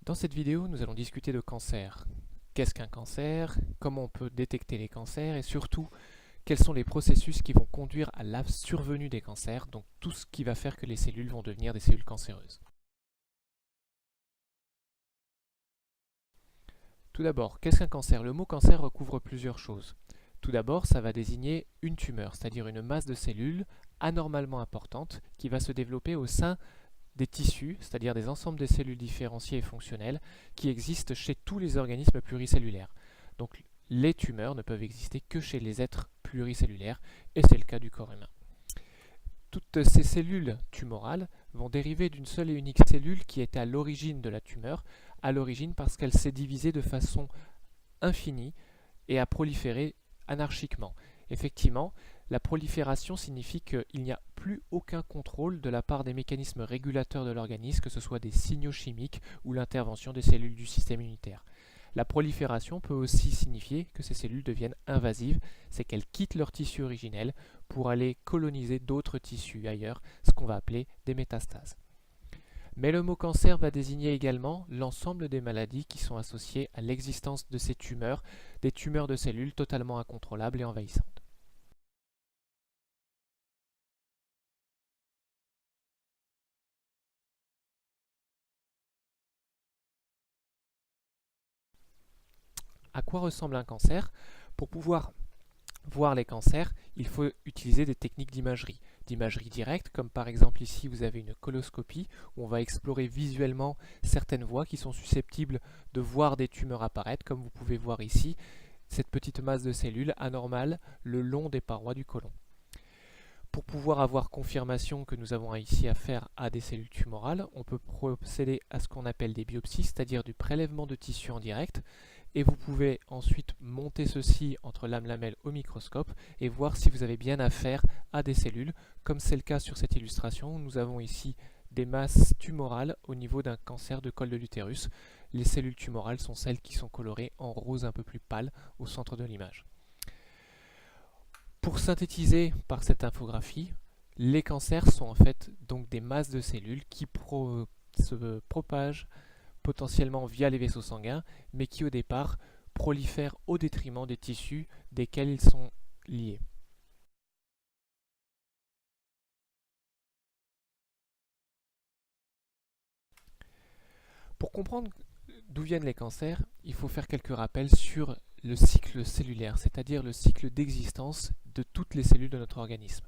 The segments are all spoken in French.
Dans cette vidéo, nous allons discuter de cancer. Qu'est-ce qu'un cancer? Comment on peut détecter les cancers? Et surtout, quels sont les processus qui vont conduire à la survenue des cancers, donc tout ce qui va faire que les cellules vont devenir des cellules cancéreuses. Tout d'abord, qu'est-ce qu'un cancer? Le mot cancer recouvre plusieurs choses. Tout d'abord, ça va désigner une tumeur, c'est-à-dire une masse de cellules anormalement importante qui va se développer au sein des tissus, c'est-à-dire des ensembles de cellules différenciées et fonctionnelles qui existent chez tous les organismes pluricellulaires. Donc les tumeurs ne peuvent exister que chez les êtres pluricellulaires, et c'est le cas du corps humain. Toutes ces cellules tumorales vont dériver d'une seule et unique cellule qui était à l'origine de la tumeur, à l'origine parce qu'elle s'est divisée de façon infinie et a proliféré anarchiquement. Effectivement, la prolifération signifie qu'il n'y a plus aucun contrôle de la part des mécanismes régulateurs de l'organisme, que ce soit des signaux chimiques ou l'intervention des cellules du système immunitaire. La prolifération peut aussi signifier que ces cellules deviennent invasives, c'est qu'elles quittent leur tissu originel pour aller coloniser d'autres tissus ailleurs, ce qu'on va appeler des métastases. Mais le mot cancer va désigner également l'ensemble des maladies qui sont associées à l'existence de ces tumeurs, des tumeurs de cellules totalement incontrôlables et envahissantes. À quoi ressemble un cancer? Pour pouvoir voir les cancers, il faut utiliser des techniques d'imagerie. D'imagerie directe, comme par exemple ici vous avez une coloscopie où on va explorer visuellement certaines voies qui sont susceptibles de voir des tumeurs apparaître, comme vous pouvez voir ici, cette petite masse de cellules anormales le long des parois du côlon. Pour pouvoir avoir confirmation que nous avons ici affaire à des cellules tumorales, on peut procéder à ce qu'on appelle des biopsies, c'est-à-dire du prélèvement de tissu en direct, et vous pouvez ensuite monter ceci entre lame lamelle au microscope et voir si vous avez bien affaire à des cellules, comme c'est le cas sur cette illustration. Nous avons ici des masses tumorales au niveau d'un cancer de col de l'utérus. Les cellules tumorales sont celles qui sont colorées en rose un peu plus pâle au centre de l'image. Pour synthétiser par cette infographie, les cancers sont en fait donc des masses de cellules qui se propagent potentiellement via les vaisseaux sanguins, mais qui au départ prolifèrent au détriment des tissus desquels ils sont liés. Pour comprendre d'où viennent les cancers, il faut faire quelques rappels sur le cycle cellulaire, c'est-à-dire le cycle d'existence de toutes les cellules de notre organisme.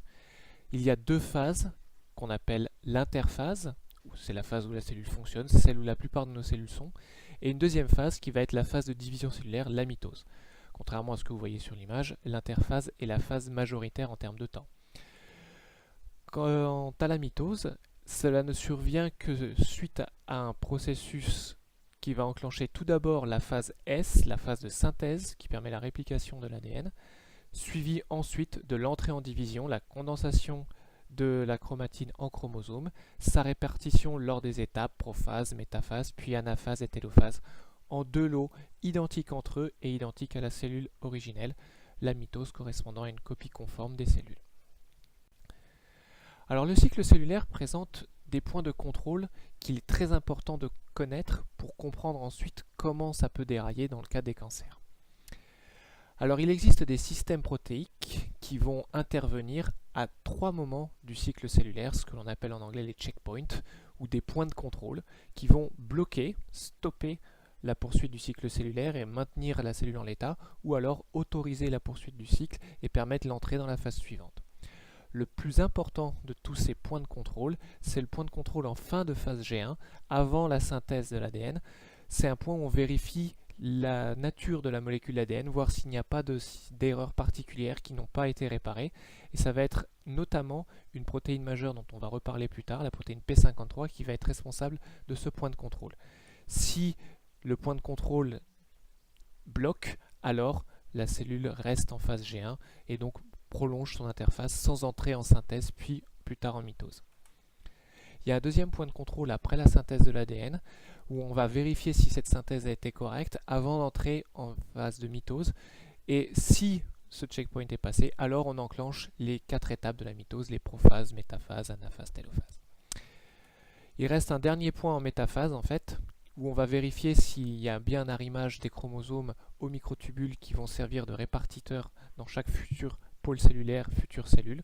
Il y a deux phases qu'on appelle l'interphase, c'est la phase où la cellule fonctionne, c'est celle où la plupart de nos cellules sont, et une deuxième phase qui va être la phase de division cellulaire, la mitose. Contrairement à ce que vous voyez sur l'image, l'interphase est la phase majoritaire en termes de temps. Quant à la mitose, cela ne survient que suite à un processus qui va enclencher tout d'abord la phase S, la phase de synthèse, qui permet la réplication de l'ADN, suivi ensuite de l'entrée en division, la condensation de la chromatine en chromosome, sa répartition lors des étapes prophase, métaphase, puis anaphase et télophase, en deux lots identiques entre eux et identiques à la cellule originelle, la mitose correspondant à une copie conforme des cellules. Alors le cycle cellulaire présente des points de contrôle qu'il est très important de connaître pour comprendre ensuite comment ça peut dérailler dans le cas des cancers. Alors il existe des systèmes protéiques qui vont intervenir à trois moments du cycle cellulaire, ce que l'on appelle en anglais les checkpoints, ou des points de contrôle, qui vont bloquer, stopper la poursuite du cycle cellulaire et maintenir la cellule en l'état, ou alors autoriser la poursuite du cycle et permettre l'entrée dans la phase suivante. Le plus important de tous ces points de contrôle, c'est le point de contrôle en fin de phase G1, avant la synthèse de l'ADN. C'est un point où on vérifie la nature de la molécule ADN, voir s'il n'y a pas d'erreurs particulières qui n'ont pas été réparées. Et ça va être notamment une protéine majeure dont on va reparler plus tard, la protéine P53, qui va être responsable de ce point de contrôle. Si le point de contrôle bloque, alors la cellule reste en phase G1 et donc prolonge son interface sans entrer en synthèse puis plus tard en mitose. Il y a un deuxième point de contrôle après la synthèse de l'ADN où on va vérifier si cette synthèse a été correcte avant d'entrer en phase de mitose. Et si ce checkpoint est passé, alors on enclenche les quatre étapes de la mitose, les prophases, métaphase, anaphase, télophase. Il reste un dernier point en métaphase en fait, où on va vérifier s'il y a bien un arrimage des chromosomes aux microtubules qui vont servir de répartiteurs dans chaque futur pôle cellulaire, future cellule,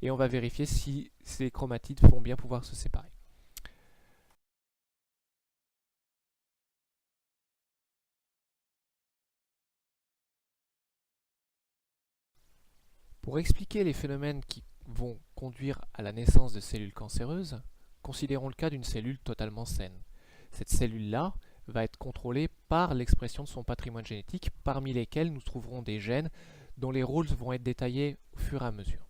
et on va vérifier si ces chromatides vont bien pouvoir se séparer. Pour expliquer les phénomènes qui vont conduire à la naissance de cellules cancéreuses, considérons le cas d'une cellule totalement saine. Cette cellule-là va être contrôlée par l'expression de son patrimoine génétique, parmi lesquels nous trouverons des gènes dont les rôles vont être détaillés au fur et à mesure.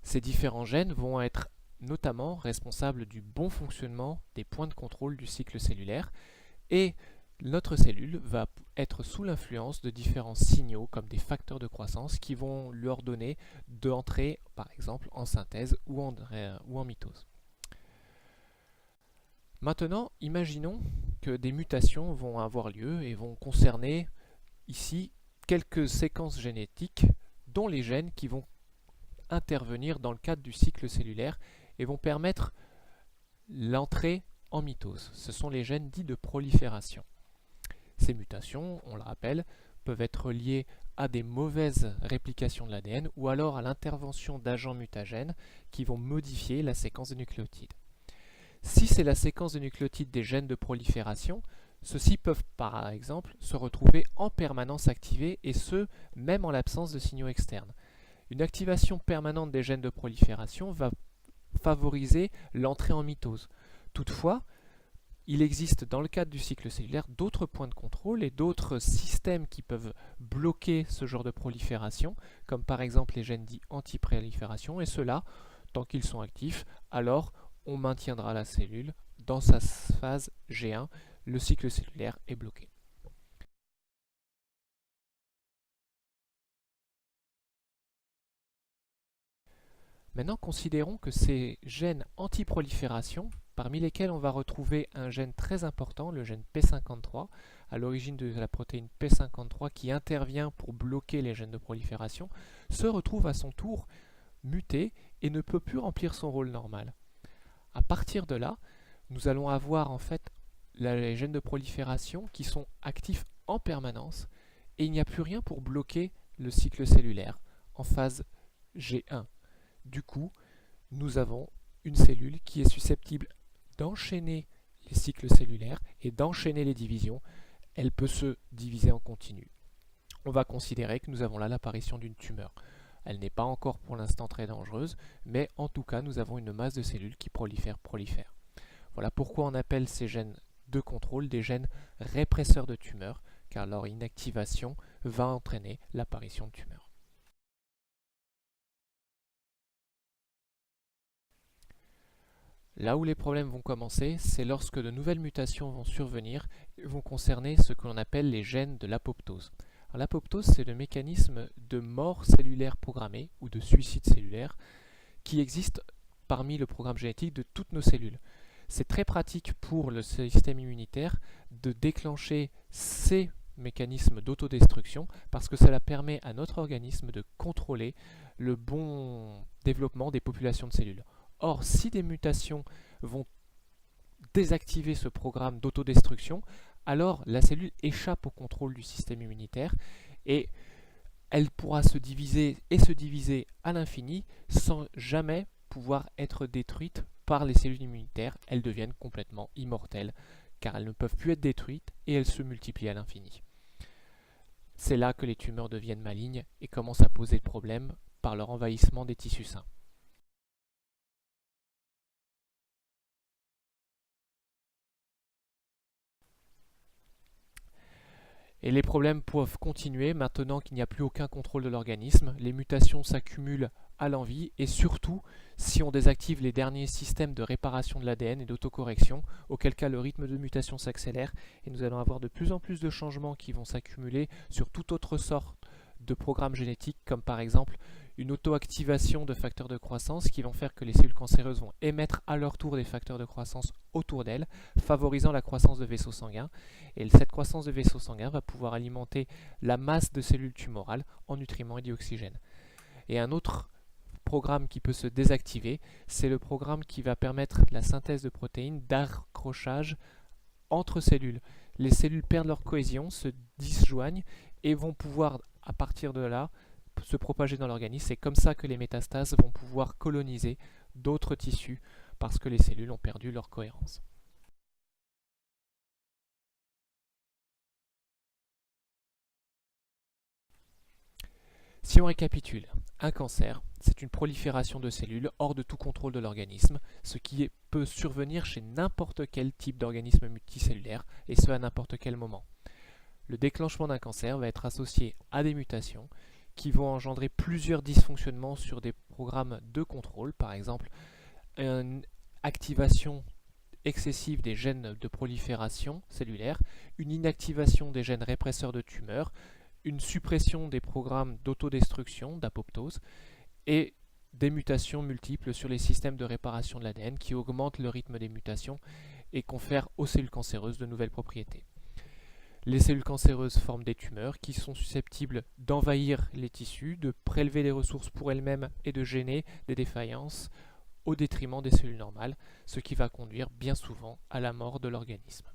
Ces différents gènes vont être notamment responsables du bon fonctionnement des points de contrôle du cycle cellulaire, et notre cellule va être sous l'influence de différents signaux comme des facteurs de croissance qui vont lui ordonner d'entrer par exemple en synthèse ou en mitose. Maintenant, imaginons que des mutations vont avoir lieu et vont concerner ici quelques séquences génétiques dont les gènes qui vont intervenir dans le cadre du cycle cellulaire et vont permettre l'entrée en mitose. Ce sont les gènes dits de prolifération. Ces mutations, on le rappelle, peuvent être liées à des mauvaises réplications de l'ADN ou alors à l'intervention d'agents mutagènes qui vont modifier la séquence de nucléotides. Si c'est la séquence de nucléotides des gènes de prolifération, ceux-ci peuvent par exemple se retrouver en permanence activés et ce, même en l'absence de signaux externes. Une activation permanente des gènes de prolifération va favoriser l'entrée en mitose. Toutefois, il existe dans le cadre du cycle cellulaire d'autres points de contrôle et d'autres systèmes qui peuvent bloquer ce genre de prolifération, comme par exemple les gènes dits anti-prolifération, et ceux-là, tant qu'ils sont actifs, alors on maintiendra la cellule dans sa phase G1, le cycle cellulaire est bloqué. Maintenant, considérons que ces gènes anti-prolifération, parmi lesquels on va retrouver un gène très important, le gène P53, à l'origine de la protéine P53 qui intervient pour bloquer les gènes de prolifération, se retrouve à son tour muté et ne peut plus remplir son rôle normal. À partir de là, nous allons avoir en fait les gènes de prolifération qui sont actifs en permanence et il n'y a plus rien pour bloquer le cycle cellulaire en phase G1. Du coup, nous avons une cellule qui est susceptible d'enchaîner les cycles cellulaires et d'enchaîner les divisions. Elle peut se diviser en continu. On va considérer que nous avons là l'apparition d'une tumeur. Elle n'est pas encore pour l'instant très dangereuse, mais en tout cas, nous avons une masse de cellules qui prolifèrent. Voilà pourquoi on appelle ces gènes de contrôle des gènes répresseurs de tumeurs, car leur inactivation va entraîner l'apparition de tumeurs. Là où les problèmes vont commencer, c'est lorsque de nouvelles mutations vont survenir et vont concerner ce que l'on appelle les gènes de l'apoptose. L'apoptose, c'est le mécanisme de mort cellulaire programmée ou de suicide cellulaire qui existe parmi le programme génétique de toutes nos cellules. C'est très pratique pour le système immunitaire de déclencher ces mécanismes d'autodestruction parce que cela permet à notre organisme de contrôler le bon développement des populations de cellules. Or, si des mutations vont désactiver ce programme d'autodestruction, alors la cellule échappe au contrôle du système immunitaire et elle pourra se diviser à l'infini sans jamais pouvoir être détruite par les cellules immunitaires. Elles deviennent complètement immortelles car elles ne peuvent plus être détruites et elles se multiplient à l'infini. C'est là que les tumeurs deviennent malignes et commencent à poser problème par leur envahissement des tissus sains. Et les problèmes peuvent continuer maintenant qu'il n'y a plus aucun contrôle de l'organisme. Les mutations s'accumulent à l'envi et surtout si on désactive les derniers systèmes de réparation de l'ADN et d'autocorrection, auquel cas le rythme de mutation s'accélère et nous allons avoir de plus en plus de changements qui vont s'accumuler sur toute autre sorte de programmes génétiques comme par exemple une auto-activation de facteurs de croissance qui vont faire que les cellules cancéreuses vont émettre à leur tour des facteurs de croissance autour d'elles, favorisant la croissance de vaisseaux sanguins. Et cette croissance de vaisseaux sanguins va pouvoir alimenter la masse de cellules tumorales en nutriments et d'oxygène. Et un autre programme qui peut se désactiver, c'est le programme qui va permettre la synthèse de protéines d'accrochage entre cellules. Les cellules perdent leur cohésion, se disjoignent et vont pouvoir, à partir de là, se propager dans l'organisme. C'est comme ça que les métastases vont pouvoir coloniser d'autres tissus parce que les cellules ont perdu leur cohérence. Si on récapitule, un cancer, c'est une prolifération de cellules hors de tout contrôle de l'organisme, ce qui peut survenir chez n'importe quel type d'organisme multicellulaire, et ce à n'importe quel moment. Le déclenchement d'un cancer va être associé à des mutations qui vont engendrer plusieurs dysfonctionnements sur des programmes de contrôle, par exemple une activation excessive des gènes de prolifération cellulaire, une inactivation des gènes répresseurs de tumeurs, une suppression des programmes d'autodestruction, d'apoptose, et des mutations multiples sur les systèmes de réparation de l'ADN qui augmentent le rythme des mutations et confèrent aux cellules cancéreuses de nouvelles propriétés. Les cellules cancéreuses forment des tumeurs qui sont susceptibles d'envahir les tissus, de prélever les ressources pour elles-mêmes et de gêner des défaillances au détriment des cellules normales, ce qui va conduire bien souvent à la mort de l'organisme.